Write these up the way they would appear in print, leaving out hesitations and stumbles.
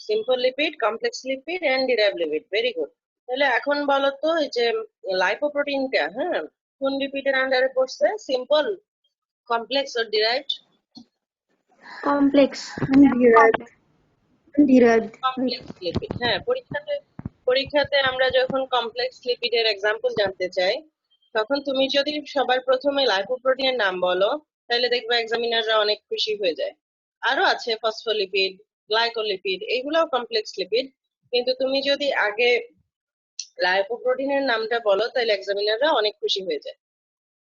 Simple lipid, complex lipid and derived lipid. Very good. তাহলে এখন বলো তো এই যে লাইপোপ্রোটিনটা, হ্যাঁ, কোন লিপিডের আন্ডারে পড়ছে? Simple, complex or derived? complex derived derived complex lipid. হ্যাঁ, পরীক্ষাতে আমরা যখন কমপ্লেক্স লিপিডের এক্সাম্পল জানতে চাই, তখন তুমি যদি সবার প্রথমে লাইপোপ্রোটিনের নাম বলো, তাহলে দেখবে এক্সামিনাররা অনেক খুশি হয়ে যায়। আরো আছে ফসফোলিপিড, গ্লাইকোলিপিড, এইগুলোও কমপ্লেক্স লিপিড। কিন্তু তুমি যদি আগে লাইপোপ্রোটিনের নামটা বলো, তাহলে এক্সামিনাররা অনেক খুশি হয়ে যায়।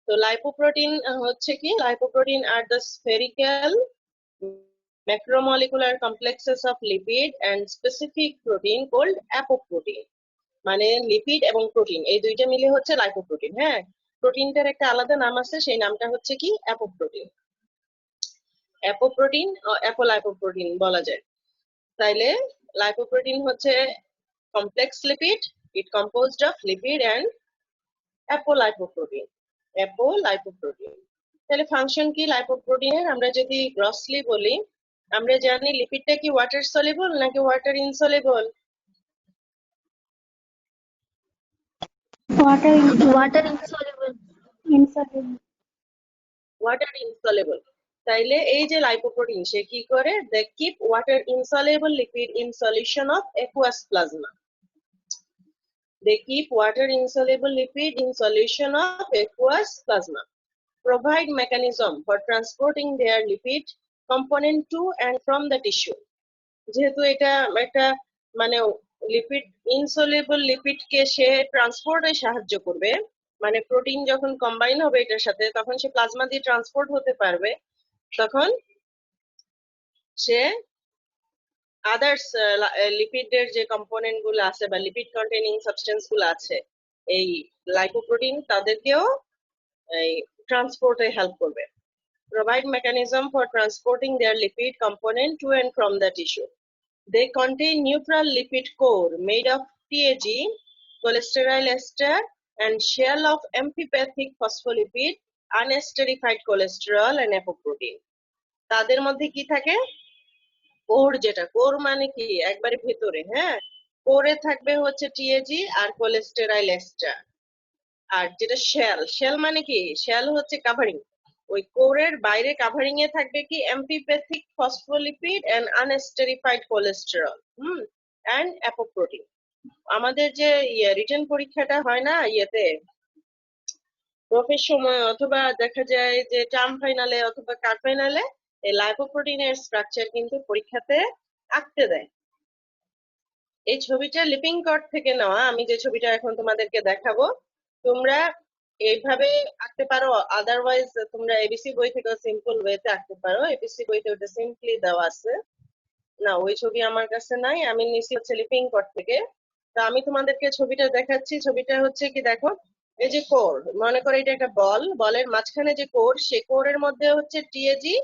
তো লাইপোপ্রোটিন হচ্ছে কি? Lipoprotein are the spherical macromolecular complexes of lipid and specific protein called apoprotein। মানে লিপিড এবং প্রোটিন এই দুইটা মিলে হচ্ছে লাইপোপ্রোটিন। হ্যাঁ, প্রোটিনটার একটা আলাদা নাম আছে, সেই নামটা হচ্ছে কি? অ্যাপোপ্রোটিন। অ্যাপোপ্রোটিন ও অ্যাপোলাইপোপ্রোটিন বলা যায়। তাইলে লাইপোপ্রোটিন হচ্ছে complex lipid, it composed of lipid and apolipoprotein. Apolipoprotein. তাহলে ফাংশন কি লাইপোপ্রোটিনের? আমরা যদি গ্রসলি বলি, আমরা জানি লিপিডটা কি ওয়াটার সলিবল নাকি water insoluble? water water insoluble insoluble water insoluble. তাইলে এই যে লাইপোপ্রোটিন, সে কি করে? They keep water insoluble lipid in solution of aqueous plasma। They keep water insoluble lipid in solution of aqueous plasma, provide mechanism for transporting their lipid component to and from the tissue। যেহেতু এটা একটা মানে lipid, insoluble লিপিডকে সে ট্রান্সপোর্টে সাহায্য করবে, মানে protein যখন combine হবে এটার সাথে, তখন সে প্লাজমা দিয়ে ট্রান্সপোর্ট হতে পারবে, তখন সে আদার্স লিপিডের যে কম্পোনেন্ট গুলো আছে বা লিপিড কন্টেনিং সাবস্টেন্স গুলো আছে, এই লাইপোপ্রোটিন তাদেরকেও এই ট্রান্সপোর্টে হেল্প করবে। Provide mechanism for transporting their lipid component to and from the tissue. They contain neutral lipid core made of TAG, cholesterol ester, and shell of amphipathic phospholipid, unesterified cholesterol, and apoprotein। তাদের মধ্যে কি থাকে? Core, যেটা core মানে কি একবারে ভেতরে, হ্যাঁ, কোরে থাকবে হচ্ছে টিএজি আর কোলেস্টেরল এস্টার। আর যেটা শেল, শেল মানে কি? শেল হচ্ছে কাভারিং। ওই কোরের বাইরে কাভারিং এ থাকবে কি? অ্যাম্ফিপ্যাথিক phospholipid and unesterified cholesterol and অ্যাপোপ্রোটিন। আমাদের যে রিটেন পরীক্ষাটা হয় না ইয়েতে, প্রফের সময় অথবা দেখা যায় যে টার্ম ফাইনালে অথবা কার ফাইনালে, এই লাইপোপ্রোটিনের স্ট্রাকচার কিন্তু পরীক্ষাতে আঁকতে দেয়। এই ছবিটা লিপিং কট থেকে নেওয়া, আমি যে ছবিটা এখন তোমাদেরকে দেখাবো, তোমরা এইভাবে আঁকতে পারো, আদারওয়াইজ তোমরা এবিসি বই থেকে সিম্পল ওয়েতে আঁকতে পারো। এবিসি বইতে ওটা সিম্পলি দেওয়া আছে না, ওই ছবি আমার কাছে নাই, আমি নিচে হচ্ছে লিপিং কট থেকে। তো আমি তোমাদেরকে ছবিটা দেখাচ্ছি। ছবিটা হচ্ছে কি, দেখো এই যে কোর, মনে করো এটা একটা বল, বলের মাঝখানে যে কোর, সে কোরের মধ্যে হচ্ছে টিএজি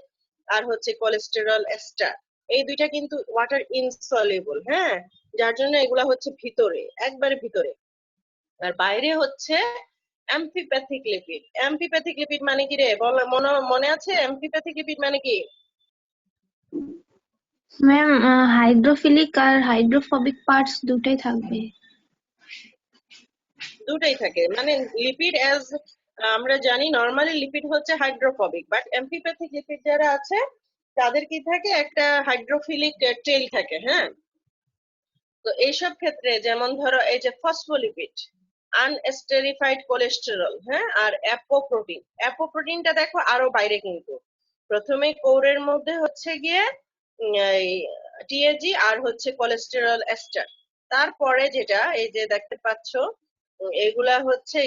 আর হচ্ছে কোলেস্টেরল এস্টার। এই দুইটা কিন্তু ওয়াটার ইনসলিবল, হ্যাঁ, যার জন্য এগুলা হচ্ছে ভিতরে, একবারে ভিতরে। আর বাইরে হচ্ছে অ্যাম্ফিপ্যাথিক লিপিড। অ্যাম্ফিপ্যাথিক লিপিড মানে কি রে? বল, মনে আছে অ্যাম্ফিপ্যাথিক লিপিড মানে কি? ম্যাম হাইড্রোফিলিক আর হাইড্রোফোবিক পার্টস দুটাই থাকবে। দুটাই থাকে, মানে লিপিড অ্যাজ আমরা জানি নরমালি লিপিড হচ্ছে হাইড্রোফোবিক, বাট অ্যাম্ফিপ্যাথিক লিপিড যারা আছে তাদের কি থাকে? একটা হাইড্রোফিলিক টেইল থাকে। হ্যাঁ, তো এইসব ক্ষেত্রে যেমন ধরো এই যে ফসফোলিপিড, আনএস্টেরিফাইড কোলেস্টেরল, হ্যাঁ, আর অ্যাপোপ্রোটিন। অ্যাপোপ্রোটিনটা দেখো আরো বাইরে, কিন্তু প্রথমে কোরের মধ্যে হচ্ছে গিয়ে টিএজি আর হচ্ছে কোলেস্টেরল এস্টার, তারপরে যেটা এই যে দেখতে পাচ্ছ, এগুলা হচ্ছে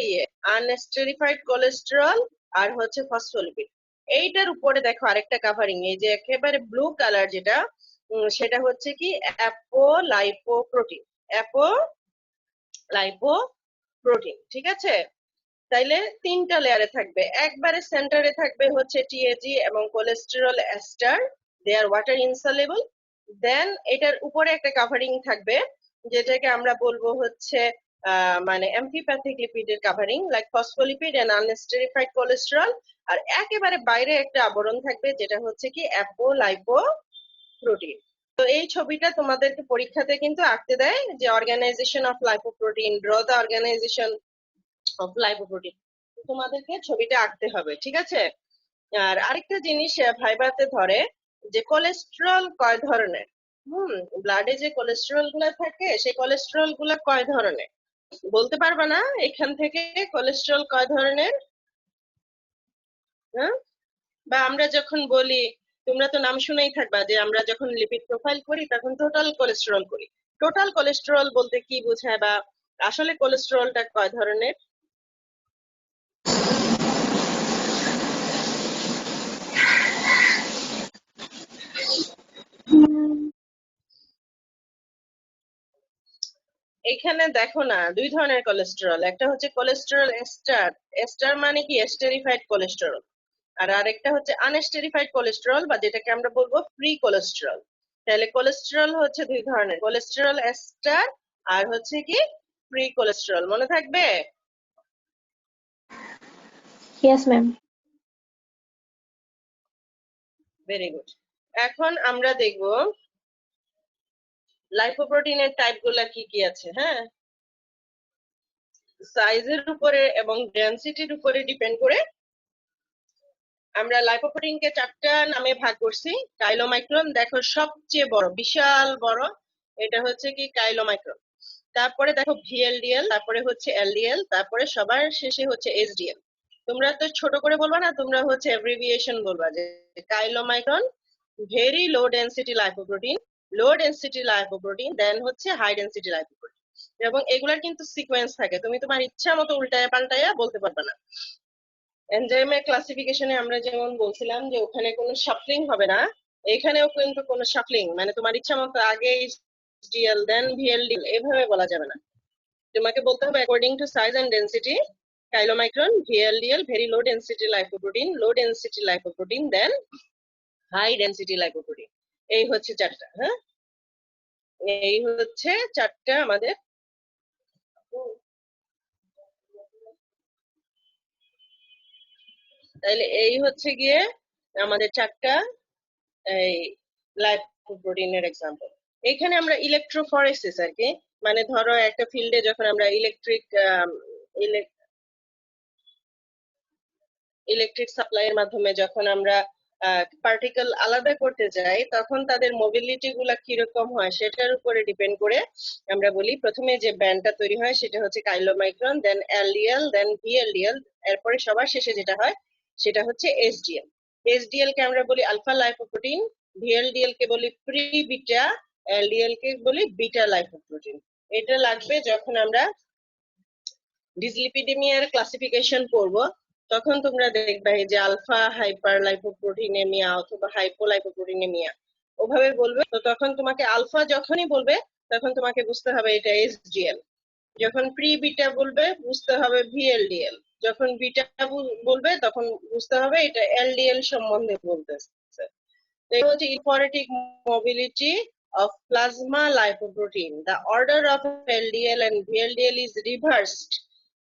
আনএস্টেরিফাইড কোলেস্টেরল আর হচ্ছে ফসফোলিপিড। এইটার উপরে দেখো আরেকটা কাভারিং, এই যে একেবারে ব্লু কালার যেটা, সেটা হচ্ছে কি? অ্যাপোলাইপোপ্রোটিন। অ্যাপোলাইপোপ্রোটিন, ঠিক আছে? তাইলে তিনটা লেয়ারে থাকবে। একবারে সেন্টারে থাকবে হচ্ছে টিএজি এবং কোলেস্টেরল এস্টার, দে আর ওয়াটার ইনসলেবল। দেন এটার উপরে একটা কাভারিং থাকবে, যেটাকে আমরা বলবো হচ্ছে মানে অ্যাম্ফিপ্যাথিক লিপিডের covering, like phospholipid and unesterified cholesterol. আর একেবারে বাইরে একটা আবরণ থাকবে, যেটা হচ্ছে কি? অ্যাপোলাইপোপ্রোটিন। তো এই ছবিটা তোমাদেরকে পরীক্ষাতে কিন্তু আঁকতে দেয় যে organisation of lipoprotein, draw the organisation of lipoprotein, তোমাদেরকে ছবিটা আঁকতে হবে, ঠিক আছে? আর আরেকটা জিনিস ভাইবাতে ধরে যে কোলেস্টেরল কয় ধরনের। ব্লাডে যে কোলেস্টেরল গুলা থাকে সেই কোলেস্টেরল গুলা কয় ধরনের বলতে পারবা না এখান থেকে? কোলেস্টেরল কয় ধরনের? হ্যাঁ, বা আমরা যখন বলি, তোমরা তো নাম শুনেই থাকবা যে আমরা যখন লিপিড প্রোফাইল করি তখন টোটাল কোলেস্টেরল করি। টোটাল কোলেস্টেরল বলতে কি বোঝায়, বা আসলে কোলেস্টেরলটা কয় ধরনের? এখানে দেখো না, দুই ধরনের কোলেস্টেরল, একটা হচ্ছে কোলেস্টেরল এস্টার। এস্টার মানে কি? এস্টেরিফাইড কোলেস্টেরল। আর আরেকটা হচ্ছে আনএস্টেরিফাইড কোলেস্টেরল, বা যেটাকে আমরা বলবো ফ্রি কোলেস্টেরল। তাহলে কোলেস্টেরল হচ্ছে দুই ধরনের, কোলেস্টেরল এস্টার আর হচ্ছে কি ফ্রি কোলেস্টেরল। মনে থাকবে? Yes, ma'am. Very good. এখন আমরা দেখব লাইপোপ্রোটিনের টাইপ গুলা কি কি আছে। হ্যাঁ, সাইজের উপরে এবং ডেনসিটির উপরে ডিপেন্ড করে আমরা লাইপোপ্রোটিনকে 4টা নামে ভাগ করছি। কাইলোমাইক্রন, দেখো সবচেয়ে বড়, বিশাল বড়, এটা হচ্ছে কি কাইলোমাইক্রন। তারপরে দেখো ভিএলডিএল, তারপরে হচ্ছে এলডিএল, তারপরে সবার শেষে হচ্ছে এসডিএল। তোমরা তো ছোট করে বলবা না, তোমরা হচ্ছে অ্যাব্রিভিয়েশন বলবা যে chylomicron, very low density lipoprotein, low density lipoprotein, দেন হচ্ছে হাই ডেনসিটি লাইপোপ্রোটিন। এবং এগুলার কিন্তু সিকোয়েন্স থাকে, তুমি তোমার ইচ্ছা মতো উল্টায়া পাল্টায়া বলতে পারবে না। এনজাইমের ক্লাসিফিকেশনে আমরা যেমন বলছিলাম যে ওখানে কোনো শাফলিং হবে না, এখানেও কিন্তু কোনো শাফলিং, মানে তোমার ইচ্ছা মতো আগে এসডিএল দেন ভিএলডিএল এভাবে বলা যাবে না। তোমাকে বলতে হবে according to size and density, chylomicron, VLDL, very low density lipoprotein, low density lipoprotein, then high density lipoprotein. এই হচ্ছে 4টা। হ্যাঁ, এই হচ্ছে 4টা আমাদের। তাইলে এই হচ্ছে গিয়ে আমাদের 4টা এই লাইপোপ্রোটিনের এক্সাম্পল। এখানে আমরা ইলেকট্রোফরেসিস আর কি, মানে ধরো একটা ফিল্ডে যখন আমরা ইলেকট্রিক সাপ্লাইয়ের মাধ্যমে যখন আমরা পার্টিকেল আলাদা করতে যাই তখন তাদের মোবিলিটি গুলা কিরকম হয় সেটার উপরে ডিপেন্ড করে আমরা বলি প্রথমে যে ব্যান্ডটা তৈরি হয় সেটা হচ্ছে কাইলোমাইক্রন, দেন এলডিএল, দেন ভিএলডিএল, এরপরে সবার শেষে যেটা হয় সেটা হচ্ছে এসডিএল। এসডিএল কে আমরা বলি আলফা লাইপোপ্রোটিন, ভিএলডিএল কে বলি প্রি বিটা, এলডিএল কে বলি বিটা লাইপোপ্রোটিন। এটা লাগবে যখন আমরা ডিসলিপিডেমিয়ার ক্লাসিফিকেশন পড়বো, তখন তোমরা দেখবে যে আলফা হাইপার লাইপোপ্রোটিনেমিয়া অথবা হাইপোলাইপোপ্রোটিনেমিয়া ওভাবে বলবে। তো তখন তোমাকে আলফা যখনই বলবে তখন তোমাকে বুঝতে হবে এটা এসডিএল, যখন প্রি বিটা বলবে বুঝতে হবে ভিএলডিএল, যখন বিটা বলবে তখন বুঝতে হবে এটা এলডিএল সম্বন্ধে বলতেছে। এটা হচ্ছে ইনফরেটিক mobility of plasma lipoprotein. The order of LDL and VLDL is reversed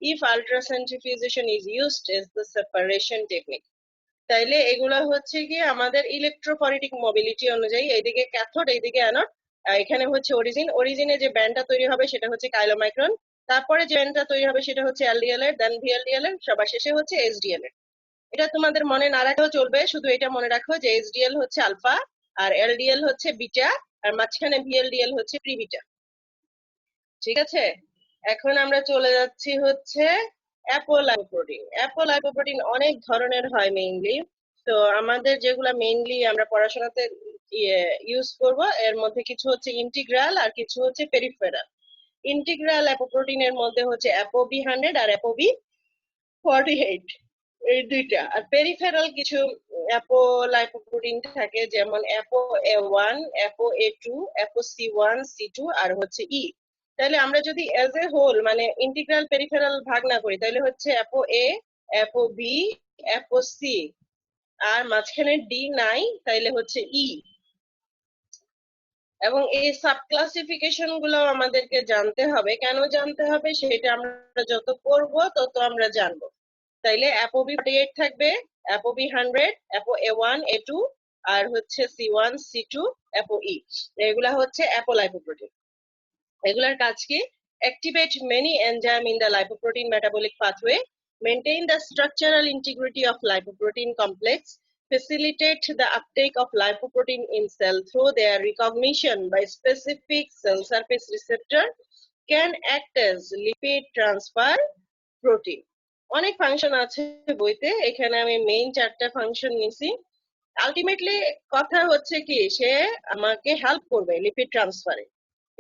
if ultracentrifugation is used as the separation technique. তাইলে এগুলা হচ্ছে কি আমাদের ইলেকট্রোফরেটিক মোবিলিটি অনুযায়ী, এইদিকে ক্যাথোড এইদিকে অ্যানোড, এখানে হচ্ছে অরিজিনে যে ব্যান্ডটা তৈরি হবে সেটা হচ্ছে কাইলোমাইক্রন, তারপরে যে ব্যান্ডটা তৈরি হবে সেটা হচ্ছে এলডিএল এর, দেন ভিএলডিএল এর, সবার শেষে হচ্ছে এসডিএল এর। এটা তোমাদের মনে না রাখলেও চলবে, শুধু এটা মনে রাখো যে এসডিএল হচ্ছে আলফা আর এলডিএল হচ্ছে বিটা আর মাঝখানে ভিএলডিএল হচ্ছে প্রিবিটা। ঠিক আছে, এখন আমরা চলে যাচ্ছি হচ্ছে অ্যাপোলাইপোপ্রোটিন। অ্যাপোলাইপোপ্রোটিন অনেক ধরনের হয় মেইনলি, তো আমাদের যেগুলা মেইনলি আমরা পড়াশোনাতে ইউজ করব এর মধ্যে কিছু হচ্ছে ইন্টিগ্রাল আর কিছু হচ্ছে পেরিফেরাল। ইন্টিগ্রাল অ্যাপোপ্রোটিনের মধ্যে হচ্ছে অ্যাপোবি 100 আর অ্যাপোবি 48, এই দুইটা। আর পেরিফেরাল কিছু অ্যাপোলাইপোপ্রোটিন থাকে যেমন অ্যাপো-A1, অ্যাপো-A2, অ্যাপো-C1, C2 আর হচ্ছে ই। তাহলে আমরা যদি এজ এ হোল মানে ইন্টিগ্রাল পেরিফেরাল ভাগ না করি তাহলে হচ্ছে অ্যাপো-A, অ্যাপো-B, অ্যাপো-C, আর মাঝখানে ডি নাই তাইলে হচ্ছে ই। এবং এই সাব ক্লাসিফিকেশন গুলো আমাদেরকে জানতে হবে। কেন জানতে হবে সেটা আমরা যত করব তত আমরা জানবো। তাইলে অ্যাপোবি 48 থাকবে, অ্যাপোবি 100, অ্যাপো A1, A2, আর হচ্ছে C1 C2 ApoE, এগুলা হচ্ছে অ্যাপোলাইপোপ্রোটিন। এগুলার কাজ কি? Activate many enzyme in the lipoprotein metabolic pathway, maintain the structural integrity of lipoprotein complex, facilitate the uptake of lipoprotein in cell through their recognition by specific cell surface receptor, can act as lipid transfer protein. অনেক function আছে বইতে, এখানে আমি main 4টা function নিছি। Ultimately কথা হচ্ছে কি, সে আমাকে হেল্প করবে লিপিড ট্রান্সফারে,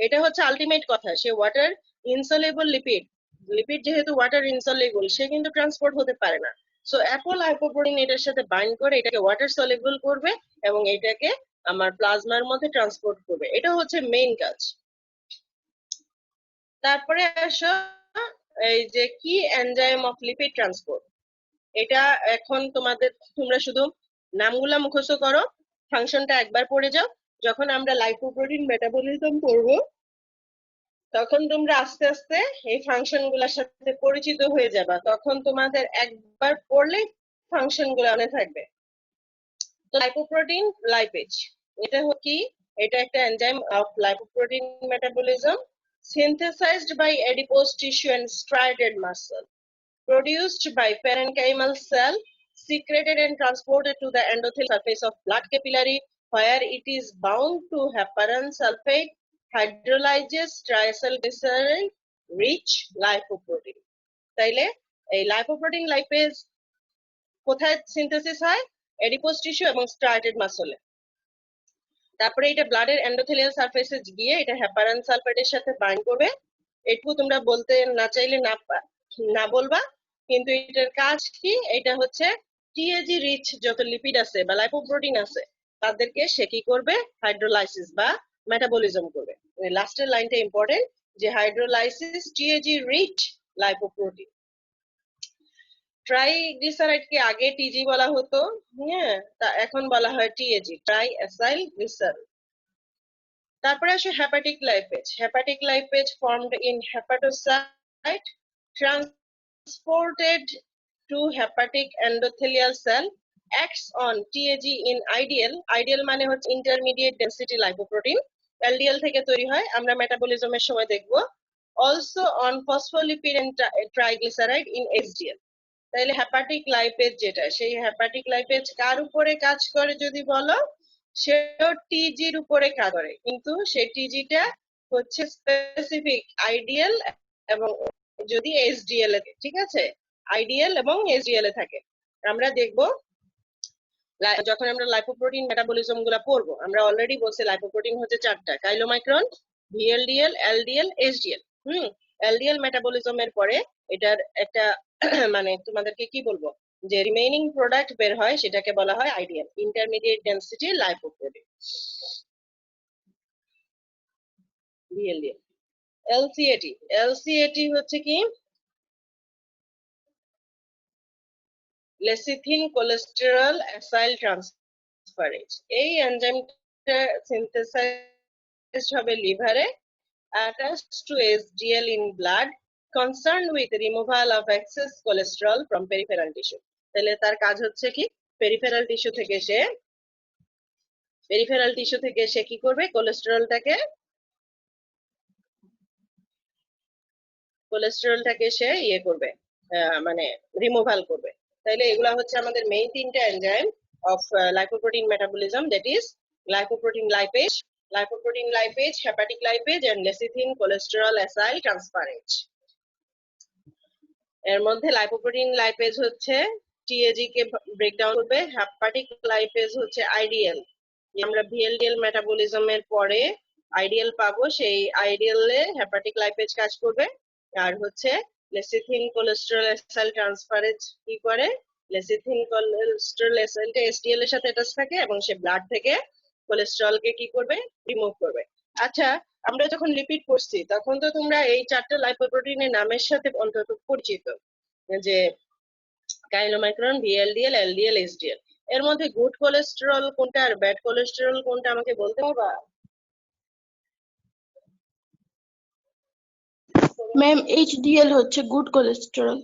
এটা হচ্ছে আলটিমেট কথা। সে ওয়াটার ইনসলেবল লিপিড, লিপিড যেহেতু ওয়াটার ইনসলেবল, সে কিন্তু ট্রান্সপোর্ট হতে পারে না। সো অ্যাপোলাইপোপ্রোটিন এটার সাথে বাইন্ড করে এটাকে ওয়াটার সলেবল করবে এবং এটাকে আমার প্লাজমার মধ্যে ট্রান্সপোর্ট করবে, এটা হচ্ছে মেইন কাজ। তারপরে আসো এই যে কি এনজাইম অফ লিপিড ট্রান্সপোর্ট, এটা এখন তোমরা শুধু নামগুলা মুখস্থ করো, ফাংশনটা একবার পড়ে যাও। যখন আমরা লাইপোপ্রোটিন মেটাবলিজম করব তখন তোমরা আস্তে আস্তে এই ফাংশন গুলার সাথে পরিচিত হয়ে যাবা, তখন তোমাদের একবার পড়লে ফাংশন গুলো মনে থাকবে। তো লাইপোপ্রোটিন লাইপেজ, এটা কি? এটা একটা enzyme of lipoprotein metabolism, synthesized by adipose tissue and striated muscle, produced by parenchymal cell, secreted and transported to the endothelial surface of blood capillary, where it is bound to heparan sulfate hydrolyzes triacylglyceride rich lipoprotein. তাইলে এই lipoprotein lipase কোথায় synthesis হয়? Adipose tissue এবং striated মাসলে। তারপরে এটা ব্লাডের endothelial সারফেসে গিয়ে এটা হেপারান সালফেটের সাথে বাইন্ড করবে। এটুকু তোমরা বলতে না চাইলে না বলবা, কিন্তু এটার কাজ কি? এটা হচ্ছে টিএজি রিচ যত লিপিড আছে বা লাইপোপ্রোটিন আছে তাদেরকে সে কি করবে? হাইড্রোলাইসিস বা মেটাবলিজম করবে। লাস্টের লাইনটা ইম্পর্টেন্ট, যে হাইড্রোলাইসিস টিএজি রিচ লাইপোপ্রোটিন। ট্রাইগ্লিসারাইডকে আগে টিজি বলা হতো, হ্যাঁ, তা এখন বলা হয় টিএজি, ট্রাই অ্যাসাইল গ্লিসারাইড। তারপরে আসে hepatic lipase. Hepatic lipase formed in hepatocyte, transported to hepatic endothelial cell, acts on TAG in ideal মানে হচ্ছে intermediate density lipoprotein, LDL থেকে তৈরি হয়, আমরা মেটাবলিজমের সময় দেখব, also on phospholipid and triglyceride in HDL। তাহলে হেপাটিক লাইপেজ যেটা, সেই হেপাটিক লাইপেজ কার উপরে কাজ করে যদি বলো, সেও টিজির উপরে কাজ করে, কিন্তু সেই টিজিটা হচ্ছে স্পেসিফিক আইডিয়াল এবং যদি এসডিএল এ, ঠিক আছে, আইডিয়াল এবং এসডিএল এ থাকে। আমরা দেখব যখন আমরা লাইপোপ্রোটিন মেটাবলিজম গুলা পড়বো, আমরা অলরেডি বলছি লাইপোপ্রোটিন হচ্ছে 4টা, chylomicron, VLDL, LDL, SDL. LDL মেটাবলিজমের পরে এটার একটা মানে তোমাদেরকে কি বলবো, যে রিমেইনিং প্রোডাক্ট বের হয় সেটাকে বলা হয় IDL, intermediate density lipoprotein, VLDL. LCAT, LCAT হচ্ছে কি? Lecithin cholesterol acyl transferase. এই এনজাইমটা সিনথেসাইজ হবে লিভারে, attached to HDL in blood, concerned with removal of excess cholesterol from peripheral tissue। তাহলে তার কাজ হচ্ছে কি? পেরিফেরাল টিস্যু থেকে সে কি করবে? কোলেস্টেরলটাকে সে ইয়ে করবে, মানে রিমুভাল করবে। তাইলে এগুলা হচ্ছে আমাদের মেইন 3টা enzyme of lipoprotein metabolism, that is lipoprotein lipase, hepatic lipase and lecithin cholesterol acyl transferase। এর মধ্যে লাইপোপ্রোটিন লাইপেজ হচ্ছে টিএজি কে ব্রেকডাউন করবে, হেপাটিক লাইপেজ হচ্ছে আইডিয়াল, আমরা ভিএলডিএল মেটাবলিজমের পরে আইডিয়াল পাবো, সেই আইডিয়ালে হেপাটিক লাইপেজ কাজ করবে। আর হচ্ছে লেসিথিন কোলেস্টেরল অ্যাসাইল ট্রান্সফারেজ কি করে? লেসিথিন কোলেস্টেরল অ্যাসাইলটা এসডিএল এর সাথে অ্যাটাচ থাকে এবং সে ব্লাড থেকে কোলেস্টেরলকে কি করবে? রিমুভ করবে। আচ্ছা, আমরা যখন লিপিড পড়ছি তখন তো তোমরা এই 4টা লাইপোপ্রোটিনের নামের সাথে অন্তত পরিচিত, যে কাইলোমাইক্রন, ভিএলডিএল, এলডিএল, এসডিএল। এর মধ্যে গুড কোলেস্টেরল কোনটা আর ব্যাড কোলেস্টেরল কোনটা আমাকে বলতে পারবা? ম্যাম এইচডিএল হচ্ছে গুড কোলেস্টেরল।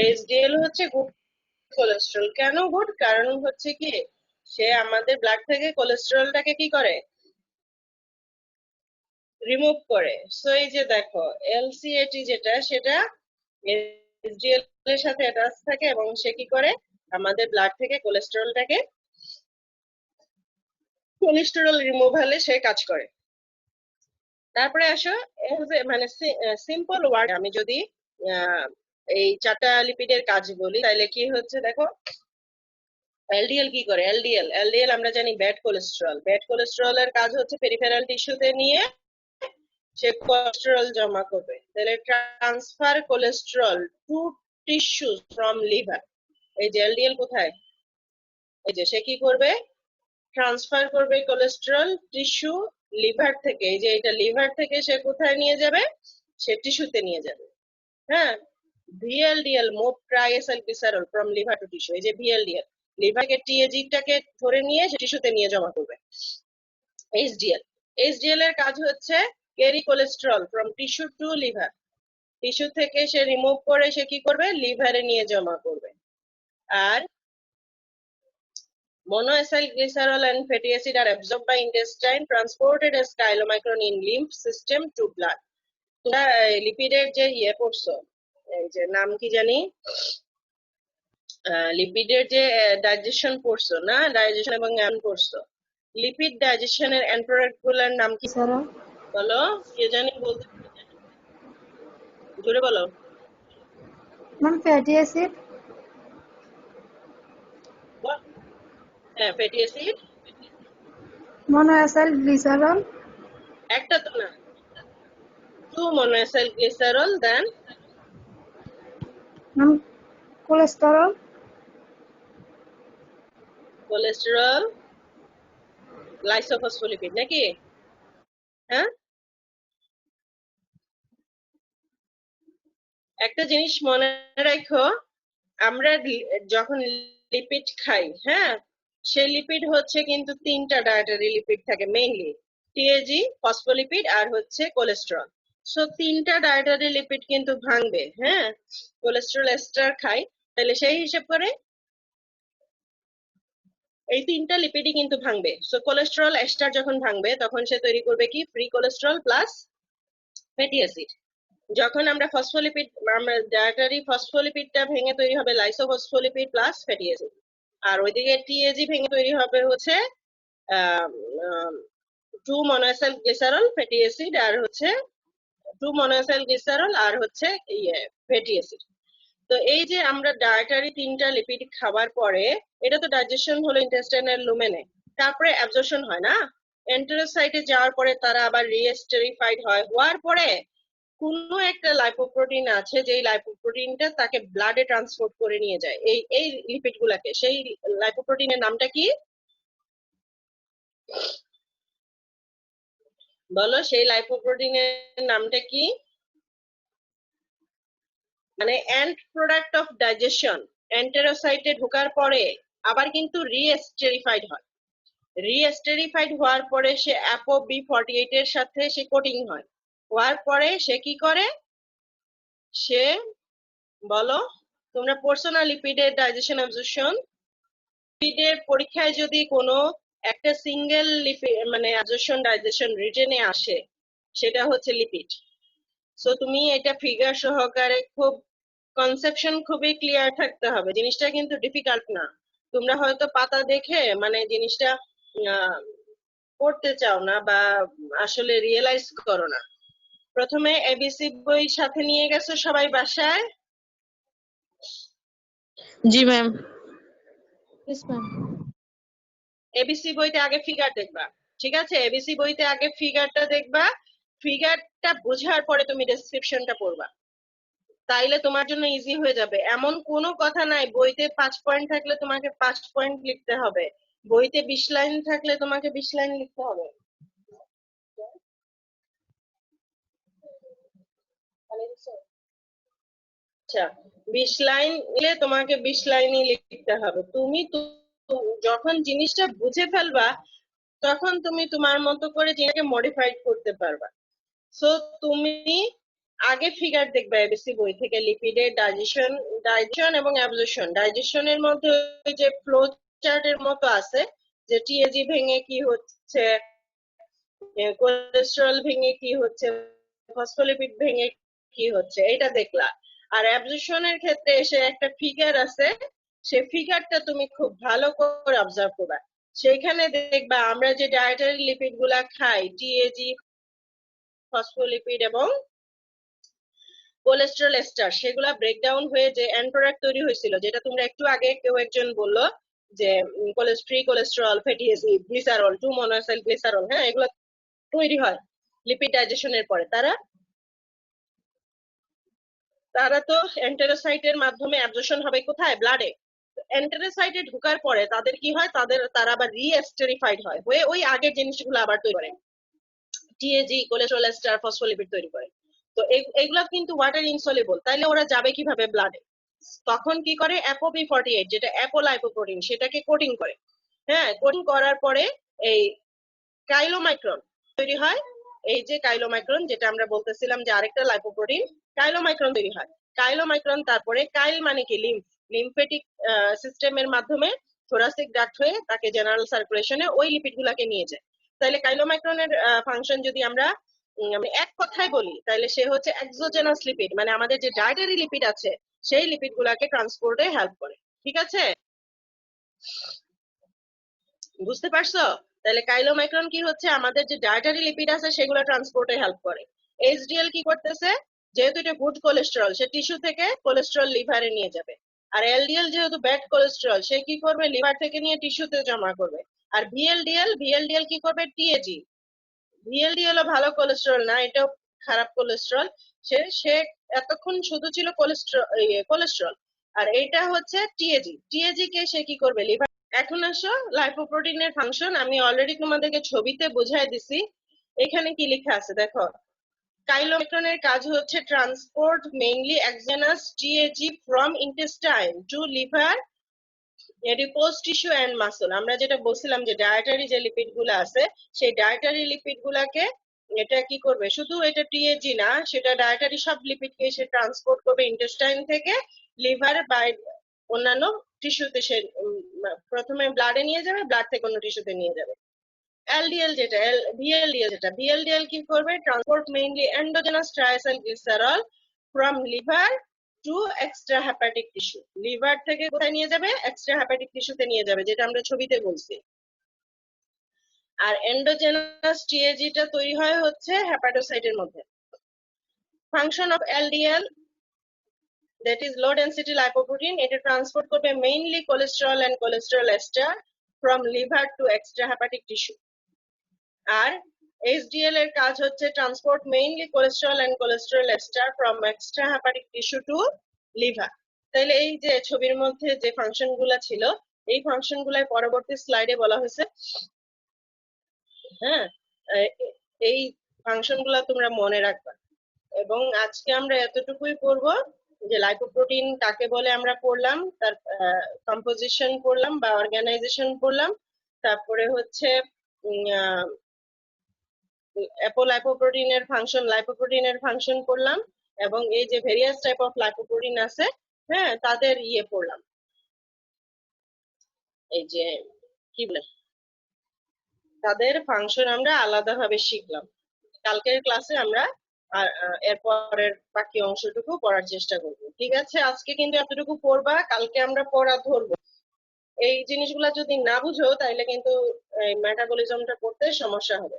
এসডিএল হচ্ছে গুড কোলেস্টেরল। কেন গুড? কারণ হচ্ছে কি, সে আমাদের ব্লাড থেকে কোলেস্টেরলটাকে কি করে, রিমুভ করে। সো এই যে দেখো এলসিএটি যেটা, সেটা এসডিএল এর সাথে অ্যাটাচ থাকে এবং সে কি করে আমাদের ব্লাড থেকে কোলেস্টেরল রিমুভালে সে কাজ করে। তারপরে আসো মানে সিম্পল ওয়ার্ড, আমি যদি এই 4টা লিপিডের কাজ বলি তাহলে কি হচ্ছে দেখো, এলডিএল কি করে, এলডিএল আমরা জানি ব্যাড কোলেস্টেরলের কাজ হচ্ছে পেরিফেরাল টিস্যুতে নিয়ে সে কোলেস্টেরল জমা করবে। তাহলে transfer cholesterol to tissue from liver. এই যে এলডিএল কোথায়, এই যে সে কি করবে, ট্রান্সফার করবে কোলেস্টেরল টিস্যু লিভার থেকে। এই যে এটা লিভার থেকে সে কোথায় নিয়ে যাবে, সে টিস্যুতে নিয়ে যাবে। হ্যাঁ, VLDL move triacylglycerol from liver to tissue. এই যে ভিএলডিএল লিভারকে টিএজিটাকে ধরে নিয়ে সে টিস্যুতে নিয়ে জমা করবে। এইচডিএল এর কাজ হচ্ছে carry cholesterol from tissue to liver. Tissue থেকে সে রিমুভ করে সে কি করবে, লিভারে নিয়ে জমা করবে। আর monoacylglycerol and fatty acid are absorbed by intestine, transported as chylomicron in lymph system to blood. তোমরা লিপিডের যে পড়ছো, এই যে নাম কি জানি, লিপিডের যে ডাইজেশন পড়ছো না, ডাইজেশন এবং পড়ছো, লিপিড ডাইজেশনের এন্ড প্রোডাক্ট গুলোর নাম কি বলো, কে জানি বলতে, জোরে বলো। Ma'am, fatty acid, হ্যাঁ, ফ্যাটি অ্যাসিড monoacylglycerol, একটা তো না, 2 monoacylglycerol, দেন ma'am, cholesterol, কোলেস্টেরল, লাইসোফসফোলিপিড নাকি? হ্যাঁ, একটা জিনিস মনে রাখো, আমরা যখন লিপিড খাই, হ্যাঁ, সেই লিপিড হচ্ছে কিন্তু 3টা ডায়েটারি লিপিড থাকে মেইনলি, টিএজি, ফসফোলিপিড আর হচ্ছে কোলেস্টেরল। সো 3টা ডায়েটারি লিপিড কিন্তু ভাঙবে। হ্যাঁ, কোলেস্টেরল এস্টার খাই, তাহলে সেই হিসেব করে এই 3টা লিপিডই কিন্তু ভাঙবে। সো কোলেস্টেরল এস্টার যখন ভাঙবে তখন সে তৈরি করবে কি, free cholesterol plus fatty acid. যখন আমরা ফসফোলিপিড, আমরা ডায়েটারি ফসফোলিপিডটা ভেঙে তৈরি হবে লাইসোফসফোলিপিড প্লাস ফ্যাটি অ্যাসিড। আর ওইদিকে টিএজি ভেঙে তৈরি হবে হচ্ছে 2 monoacylglycerol ফ্যাটি অ্যাসিড আর হচ্ছে 2 monoacylglycerol আর হচ্ছে ফ্যাটি অ্যাসিড। তো এই যে আমরা ডায়েটারি 3টা লিপিড খাবার পরে, এটা তো ডাইজেশন হলো ইন্টেস্টাইনাল লুমেনে, তারপরে অ্যাবজর্পশন হয় না, এন্টেরোসাইটে যাওয়ার পরে তারা আবার রিএস্টেরিফাইড হয়, হওয়ার পরে কোনো একটা লাইপোপ্রোটিন আছে, যেই লাইপোপ্রোটিনটা তাকে ব্লাডে ট্রান্সপোর্ট করে নিয়ে যায় এই লিপিড গুলাকে। সেই লাইপোপ্রোটিনের নামটা কি বলো, সেই লাইপোপ্রোটিনের নামটা কি? মানে এন্ড প্রোডাক্ট অফ ডাইজেশন, এন্টেরোসাইটে ঢোকার পরে আবার কিন্তু রিএস্টেরিফাইড হয়। রিএস্টেরিফাইড হওয়ার পরে সে ApoB48 এর সাথে সে কোটিং হয়, হওয়ার পরে সে কি করে, সে বলো, তোমরা পড়ছো না লিপিডের ডাইজেশন অ্যাবজর্পশন? লিপিডের পরীক্ষায় যদি কোনো একটা সিঙ্গেল লিপিড মানে অ্যাবজর্পশন ডাইজেশন রিটেনে আসে, সেটা হচ্ছে লিপিড। সো তুমি এটা ফিগার সহকারে খুব কনসেপশন খুবই ক্লিয়ার থাকতে হবে, জিনিসটা কিন্তু ডিফিকাল্ট না। তোমরা হয়তো পাতা দেখে মানে জিনিসটা পড়তে চাও না বা আসলে রিয়েলাইজ করো না। প্রথমে এবিসি বই সাথে নিয়ে গেছো সবাই বাসায়? জি ম্যাম। এবিসি বইতে আগে ফিগার দেখবা, ঠিক আছে? এবিসি বইতে আগে ফিগারটা দেখবা, ফিগারটা বোঝার পরে তুমি ডেসক্রিপশনটা পড়বা, তাইলে তোমার জন্য ইজি হয়ে যাবে। এমন কোনো কথা নাই বইতে 5 পয়েন্ট থাকলে তোমাকে 5 পয়েন্ট লিখতে হবে, বইতে 20 লাইন থাকলে তোমাকে 20 লাইন লিখতে হবে। আচ্ছা, 20 লাইন নিলে তোমাকে 20 লাইনই লিখতে হবে। তুমি যখন জিনিসটা বুঝে ফেলবা তখন তুমি তোমার মতো করে জিনিসটাকে মডিফাই করতে পারবা। সো তুমি আগে ফিগার দেখবে এবিসি বই থেকে, লিপিডের ডাইজেশন এবং অ্যাবজর্পশন। ডাইজেশনের মধ্যে ওই যে ফ্লো চার্টের মতো আছে, যে টিএজি ভেঙে কি হচ্ছে, কোলেস্টেরল ভেঙে কি হচ্ছে, ফসফোলিপিড ভেঙে কি হচ্ছে, এটা দেখলা। আর অ্যাবজর্পশনের ক্ষেত্রে এসে একটা ফিগার আছে, সেই ফিগারটা তুমি খুব ভালো করে অবজার্ভ করবা। সেইখানে দেখবা আমরা যে ডায়েটারি লিপিড গুলা খাই, টিএজি, ফসফোলিপিড এবং কোলেস্টেরল এস্টার, সেগুলা ব্রেকডাউন হয়ে যে এন্ড প্রোডাক্ট তৈরি হয়েছিল, যেটা তোমরা একটু আগে কেউ একজন বললো যে cholesterol, fatty acid, glycerol, 2 monoacyl glycerol, হ্যাঁ, এগুলো তৈরি হয় লিপিড ডাইজেশনের পরে। তারা তো এন্টেরোসাইটের মাধ্যমে অ্যাবজর্পশন হবে কোথায়? ব্লাডে। এন্টেরোসাইটে ঢোকার পরে তাদের কি হয়, তারা আবার রিএস্টেরিফাইড হয়, হয়ে ওই আগের জিনিসগুলো আবার তৈরি করে, টিএজি, কোলেস্টেরল এস্টার, ফসফোলিপিড তৈরি করে। তো এগুলা কিন্তু ওয়াটার ইনসলিবল, তাইলে ওরা যাবে কিভাবে ব্লাডে? তখন কি করে, অ্যাপোবি48, যেটা অ্যাপোলাইপোপ্রোটিন, সেটাকে কোটিং করে। হ্যাঁ, কোটিং করার পরে এই কাইলোমাইক্রন তৈরি হয়। এই যে কাইলোমাইক্রন, যেটা আমরা বলতেছিলাম যে আরেকটা লাইপোপ্রোটিন, কাইলোমাইক্রন তৈরি হয়। কাইলোমাইক্রন তারপরে কাইল মানে কি, লিম্ফেটিক সিস্টেমের মাধ্যমে থোরাসিক ডাক্ট হয়ে তাকে জেনারেল সার্কুলেশনে ওই লিপিড গুলাকে নিয়ে যায়। তাহলে কাইলোমাইক্রনের ফাংশন যদি আমরা এক কথায় বলি, তাহলে সে হচ্ছে এক্সোজেনাস লিপিড, মানে আমাদের যে ডায়েটারি লিপিড আছে সেই লিপিড গুলাকে ট্রান্সপোর্টে হেল্প করে। ঠিক আছে, বুঝতে পারছো? তাহলে কাইলোমাইক্রন কি হচ্ছে, আমাদের যে ডায়েটারি লিপিড আছে সেগুলো ট্রান্সপোর্টে হেল্প করে। এইচডিএল কি করতেছে, যেহেতু এটা গুড কোলেস্টেরল, সে টিস্যু থেকে কোলেস্টেরল লিভারে নিয়ে যাবে। আর এলডিএল যেহেতু ব্যাড কোলেস্টেরল, সে কি করবে, লিভার থেকে নিয়ে টিস্যুতে জমা করবে। আর ভিএলডিএল কি করবে, টিএজি। ভিএলডিএল ও ভালো কোলেস্টেরল না, এটাও খারাপ কোলেস্টেরল। সে এতক্ষণ শুধু ছিল কোলেস্টেরল, আর এটা হচ্ছে টিএজি কে সে কি করবে, লিভার। এখন আসো লাইপোপ্রোটিনের ফাংশন, আমি অলরেডি তোমাদেরকে ছবিতে বুঝাই দিছি। এখানে কি লেখা আছে দেখো, কাইলোমাইক্রনের কাজ হচ্ছে transport mainly exogenous TAG from intestine to liver, adipose tissue and muscle. আমরা যেটা বলছিলাম যে ডায়েটারি যে লিপিড গুলো আছে, সেই ডায়েটারি লিপিড গুলাকে এটা কি করবে, শুধু এটা টিএজি না, সেটা ডায়েটারি সব লিপিডকে সে ট্রান্সপোর্ট করবে ইন্টেস্টাইন থেকে লিভার বা অন্যান্য টিস্যুতে। সে প্রথমে ব্লাডে নিয়ে যাবে, ব্লাড থেকে অন্য টিস্যুতে নিয়ে যাবে। ভিএলডিএল কি করবে, transport mainly endogenous triacylglycerol from liver to extra hepatic tissue. Liver থেকে কোথায় নিয়ে যাবে, এক্সট্রা হেপাটিক টিস্যুতে নিয়ে যাবে, যেটা আমরা ছবিতে বলছি। আর এন্ডোজেনাস টিএজিটা তৈরি হয় হচ্ছে হেপাটোসাইটের মধ্যে। Function of LDL, that is low density lipoprotein, এটা ট্রান্সপোর্ট করবে mainly cholesterol and cholesterol ester from liver to extra hepatic tissue. আর এইচডিএল এর কাজ হচ্ছে transport mainly cholesterol and cholesterol ester from extra hepatic tissue to liver. তাহলে এই যে ছবির মধ্যে যে ফাংশন গুলা ছিল, এই ফাংশন গুলাই পরবর্তী স্লাইডে বলা হয়েছে। হ্যাঁ, এই ফাংশন গুলা তোমরা মনে রাখবা। এবং আজকে আমরা এতটুকুই পড়বো যে লাইপোপ্রোটিন কাকে বলে আমরা পড়লাম, তার কম্পোজিশন পড়লাম বা অর্গানাইজেশন পড়লাম, তারপরে হচ্ছে লাইপোপ্রোটিনের ফাংশন পড়লাম, এবং এই যে ভেরিয়াস টাইপ অফ লাইপোপ্রোটিন আছে, হ্যাঁ, তাদের পড়লাম। এই যে কি বলে, তাদের ফাংশন আমরা আলাদাভাবে শিখলাম। কালকের ক্লাসে আমরা এরপরের বাকি অংশটুকু পড়ার চেষ্টা করব। ঠিক আছে, আজকে কিন্তু এতটুকু পড়বা, কালকে আমরা পড়া ধরবো। এই জিনিসগুলা যদি না বুঝো তাহলে কিন্তু মেটাবলিজমটা পড়তে সমস্যা হবে।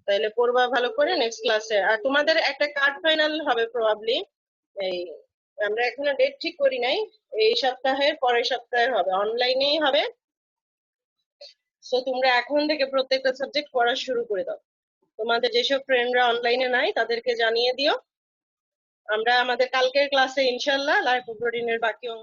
তাহলে পড়বা ভালো করে নেক্সট ক্লাসে। আর তোমাদের একটা কার্ড ফাইনাল হবে প্রবাবলি, এই আমরা এখনো ডেট ঠিক করি নাই, এই সপ্তাহের পরের সপ্তাহে হবে, অনলাইনেই হবে। সো তোমরা এখন থেকে প্রত্যেকটা সাবজেক্ট পড়া শুরু করে দাও। তোমাদের যেসব ফ্রেন্ডরা অনলাইনে নাই তাদেরকে জানিয়ে দিও। আমরা আমাদের কালকের ক্লাসে ইনশাল্লাহ লাইপোপ্রোটিনের বাকি অংশ